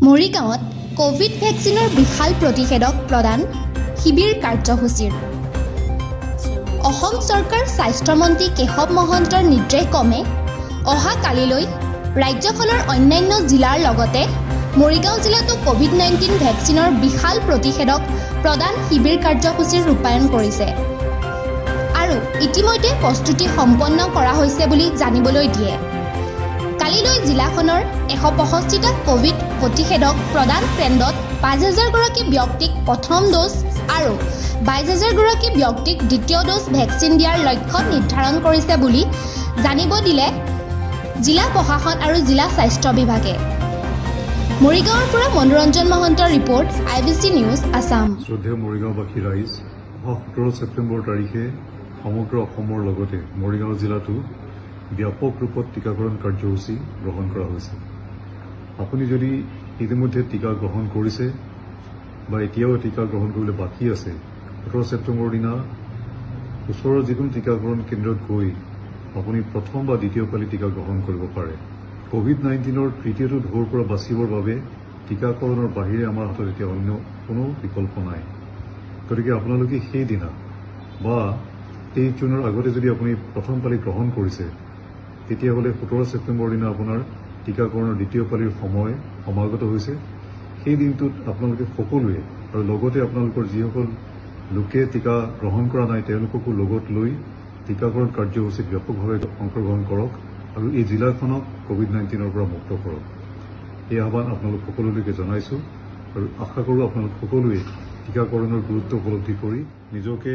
মৰিগাঁৱত কোভিড ভেকচিনৰ বিশাল প্ৰতিষেধক প্ৰদান শিবিৰ কাৰ্যসূচীৰ অসম চৰকাৰ স্বাস্থ্যমন্ত্ৰী কেশৱ মহন্তৰ নিৰ্দেশক্ৰমে অহা কালিলৈ ৰাজ্যখনৰ অন্যান্য জিলাৰ লগতে মৰিগাঁও জিলাতো কোভিড-19 ভেকচিনৰ বিশাল প্ৰতিষেধক প্ৰদান শিবিৰ কাৰ্যসূচীৰ ৰূপায়ণ কৰিছে আৰু ইতিমধ্যে প্ৰস্তুতি সম্পন্ন কৰা হৈছে বুলি জানিবলৈ দিয়ে। কালিলৈ জিলাখনৰ 165টা কোভিড প্ৰতিষেধক প্ৰদান কেন্দ্ৰত 5,000 গৰাকী ব্যক্তিক প্ৰথম ড'জ আৰু 22,000 গৰাকী ব্যক্তিক দ্বিতীয় ড'জ ভেকচিন দিয়াৰ লক্ষ্য নিৰ্ধাৰণ কৰিছে বুলি জানিব দিলে জিলা প্ৰশাসন আৰু জিলা স্বাস্থ্য বিভাগে। মৰিগাঁৱৰ পৰা মনোৰঞ্জন মহন্তৰ ৰিপৰ্ট IBC News Assam। শ্ৰদ্ধেয় মৰিগাঁওবাসী ৰাইজ, 17 ছেপ্টেম্বৰ তাৰিখে সমগ্ৰ অসমৰ লগতে মৰিগাঁও জিলাতো ব্যাপক ৰূপত টীকাকৰণ কাৰ্যসূচী গ্ৰহণ কৰা হৈছে। আপুনি যদি ইতিমধ্যে টীকা গ্ৰহণ কৰিছে বা এতিয়াও টীকা গ্ৰহণ কৰিবলৈ বাকী আছে, 17 ছেপ্টেম্বৰৰ দিনা ওচৰৰ যিকোনো টীকাকৰণ কেন্দ্ৰত গৈ আপুনি প্ৰথম বা দ্বিতীয় পালি টীকা গ্ৰহণ কৰিব পাৰে। কোভিড-19ৰ তৃতীয়টো ঢৌৰ পৰা বাচিবৰ বাবে টীকাকৰণৰ বাহিৰে আমাৰ হাতত এতিয়া অন্য কোনো বিকল্প নাই। গতিকে আপোনালোকে সেইদিনা বা 23 জুনৰ আগতে যদি আপুনি প্ৰথম পালি গ্ৰহণ কৰিছে, তেতিয়াহ'লে 17 ছেপ্টেম্বৰৰ দিনা আপোনাৰ টীকাকৰণৰ দ্বিতীয় পালিৰ সময় সমাগত হৈছে। সেই দিনটোত আপোনালোকে সকলোৱে আৰু লগতে আপোনালোকৰ যিসকল লোকে টীকা গ্ৰহণ কৰা নাই তেওঁলোককো লগত লৈ টীকাকৰণ কাৰ্যসূচীত ব্যাপকভাৱে অংশগ্ৰহণ কৰক আৰু এই জিলাখনক কোভিড-19ৰ পৰা মুক্ত কৰক। এই আহ্বান আপোনালোক সকলোলৈকে জনাইছোঁ আৰু আশা কৰোঁ আপোনালোক সকলোৱে টীকাকৰণৰ গুৰুত্ব উপলব্ধি কৰি নিজকে